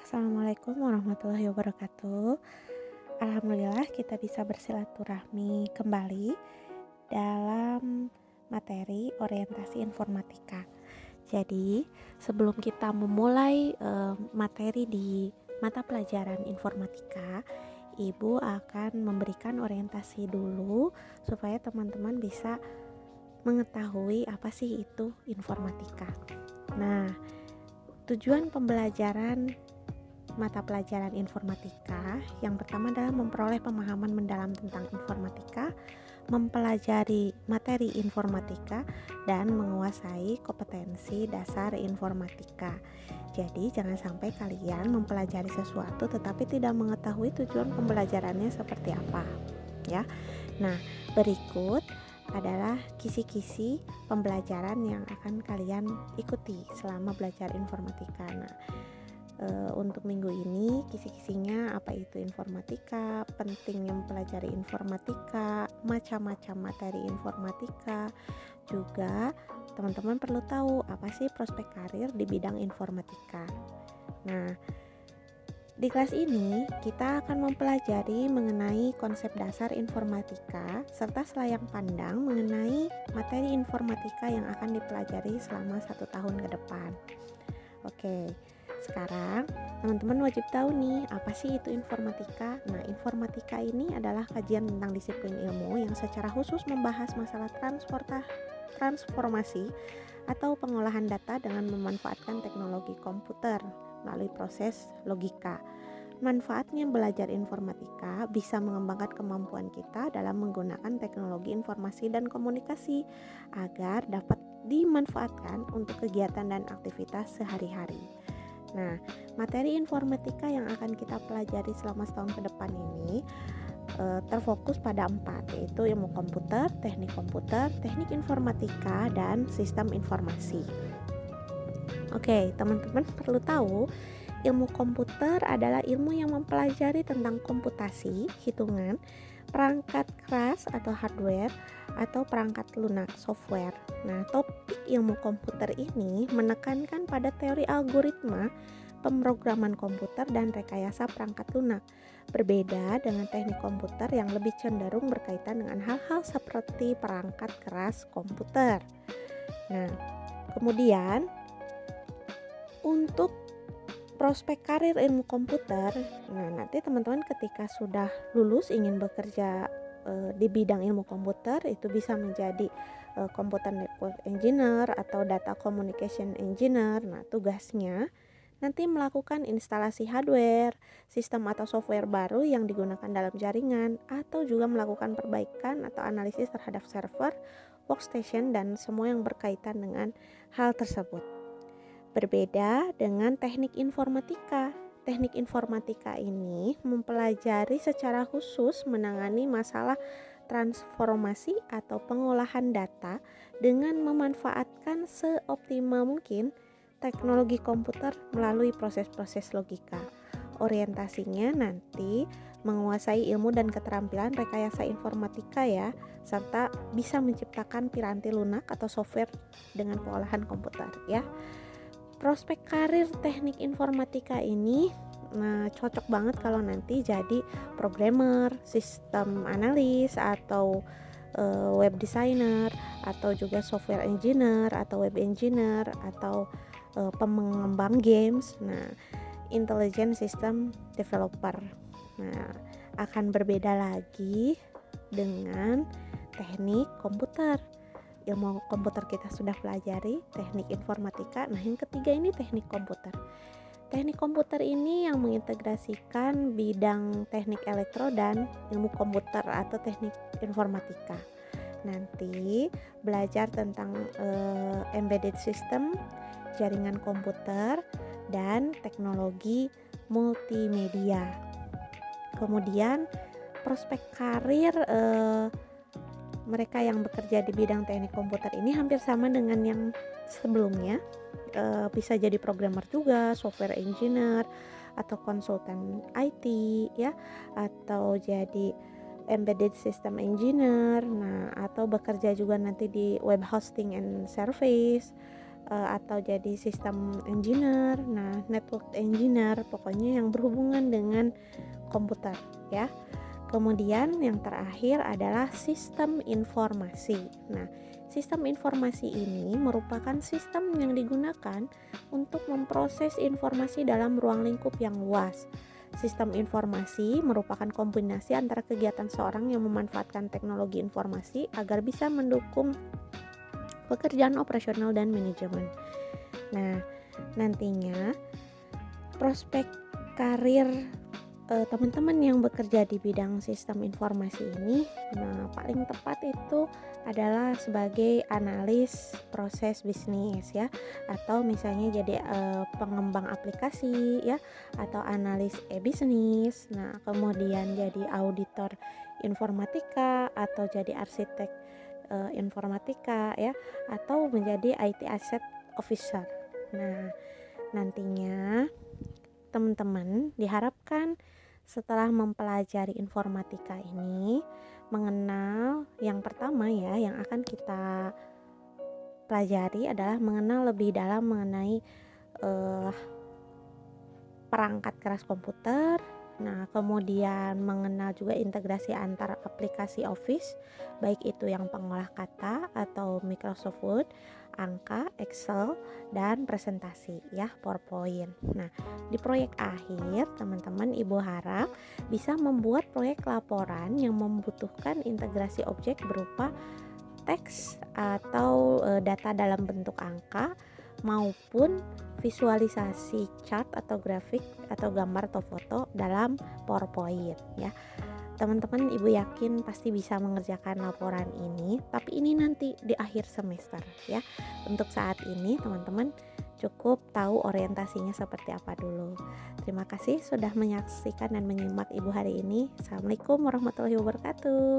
Assalamualaikum warahmatullahi wabarakatuh. Alhamdulillah kita bisa bersilaturahmi kembali dalam materi orientasi informatika. Jadi, sebelum kita memulai materi di mata pelajaran informatika, Ibu akan memberikan orientasi dulu supaya teman-teman bisa mengetahui apa sih itu informatika. Nah, tujuan pembelajaran mata pelajaran informatika yang pertama adalah memperoleh pemahaman mendalam tentang informatika, mempelajari materi informatika, dan menguasai kompetensi dasar informatika. Jadi jangan sampai kalian mempelajari sesuatu tetapi tidak mengetahui tujuan pembelajarannya seperti apa, ya. Nah, berikut adalah kisi-kisi pembelajaran yang akan kalian ikuti selama belajar informatika. Nah, untuk minggu ini kisi-kisinya apa itu informatika, pentingnya mempelajari informatika, macam-macam materi informatika. Juga teman-teman perlu tahu apa sih prospek karir di bidang informatika. Nah, di kelas ini kita akan mempelajari mengenai konsep dasar informatika serta selayang pandang mengenai materi informatika yang akan dipelajari selama 1 tahun ke depan. Oke, sekarang teman-teman wajib tahu nih apa sih itu informatika. Nah, informatika ini adalah kajian tentang disiplin ilmu yang secara khusus membahas masalah transformasi atau pengolahan data dengan memanfaatkan teknologi komputer melalui proses logika. Manfaatnya belajar informatika bisa mengembangkan kemampuan kita dalam menggunakan teknologi informasi dan komunikasi agar dapat dimanfaatkan untuk kegiatan dan aktivitas sehari-hari. Nah, materi informatika yang akan kita pelajari selama setahun ke depan ini terfokus pada 4, yaitu ilmu komputer, teknik informatika, dan sistem informasi. Oke, teman-teman perlu tahu ilmu komputer adalah ilmu yang mempelajari tentang komputasi, hitungan, perangkat keras atau hardware, atau perangkat lunak software. Nah, topik ilmu komputer ini menekankan pada teori algoritma, pemrograman komputer, dan rekayasa perangkat lunak. Berbeda dengan teknik komputer yang lebih cenderung berkaitan dengan hal-hal seperti perangkat keras komputer. Nah, kemudian untuk prospek karir ilmu komputer, nah nanti teman-teman ketika sudah lulus ingin bekerja di bidang ilmu komputer itu bisa menjadi computer network engineer atau data communication engineer. Nah, tugasnya nanti melakukan instalasi hardware, sistem atau software baru yang digunakan dalam jaringan, atau juga melakukan perbaikan atau analisis terhadap server, workstation, dan semua yang berkaitan dengan hal tersebut. Berbeda dengan teknik informatika. Teknik informatika ini mempelajari secara khusus menangani masalah transformasi atau pengolahan data dengan memanfaatkan seoptimal mungkin teknologi komputer melalui proses-proses logika. Orientasinya nanti menguasai ilmu dan keterampilan rekayasa informatika ya, serta bisa menciptakan piranti lunak atau software dengan pengolahan komputer ya. Prospek karir teknik informatika ini cocok banget kalau nanti jadi programmer, sistem analis, atau web designer, atau juga software engineer, atau web engineer, atau pengembang games. Nah, intelligent system developer. Nah, akan berbeda lagi dengan teknik komputer. Ilmu komputer kita sudah pelajari, teknik informatika. Nah, yang ketiga ini teknik komputer. Teknik komputer ini yang mengintegrasikan bidang teknik elektro dan ilmu komputer atau teknik informatika. Nanti belajar tentang embedded system, jaringan komputer, dan teknologi multimedia. Kemudian prospek karir mereka yang bekerja di bidang teknik komputer ini hampir sama dengan yang sebelumnya. Bisa jadi programmer juga, software engineer, atau konsultan IT ya, atau jadi embedded system engineer. Nah, atau bekerja juga nanti di web hosting and service, atau jadi sistem engineer, nah network engineer, pokoknya yang berhubungan dengan komputer ya. Kemudian yang terakhir adalah sistem informasi. Nah, sistem informasi ini merupakan sistem yang digunakan untuk memproses informasi dalam ruang lingkup yang luas. Sistem informasi merupakan kombinasi antara kegiatan seorang yang memanfaatkan teknologi informasi agar bisa mendukung pekerjaan operasional dan manajemen. Nah, nantinya prospek karir teman-teman yang bekerja di bidang sistem informasi ini, nah paling tepat itu adalah sebagai analis proses bisnis ya, atau misalnya jadi pengembang aplikasi ya, atau analis e-bisnis. Nah, kemudian jadi auditor informatika atau jadi arsitek informatika ya, atau menjadi IT asset officer. Nah, nantinya teman-teman diharapkan setelah mempelajari informatika ini mengenal yang pertama ya yang akan kita pelajari adalah mengenal lebih dalam mengenai perangkat keras komputer. Nah, kemudian mengenal juga integrasi antar aplikasi Office, baik itu yang pengolah kata atau Microsoft Word, angka, Excel, dan presentasi ya, PowerPoint. Nah, di proyek akhir, teman-teman Ibu harap bisa membuat proyek laporan yang membutuhkan integrasi objek berupa teks atau data dalam bentuk angka maupun visualisasi chart atau grafik atau gambar atau foto dalam PowerPoint ya. Teman-teman Ibu yakin pasti bisa mengerjakan laporan ini, tapi ini nanti di akhir semester ya. Untuk saat ini teman-teman cukup tahu orientasinya seperti apa dulu. Terima kasih sudah menyaksikan dan menyimak Ibu hari ini. Assalamualaikum warahmatullahi wabarakatuh.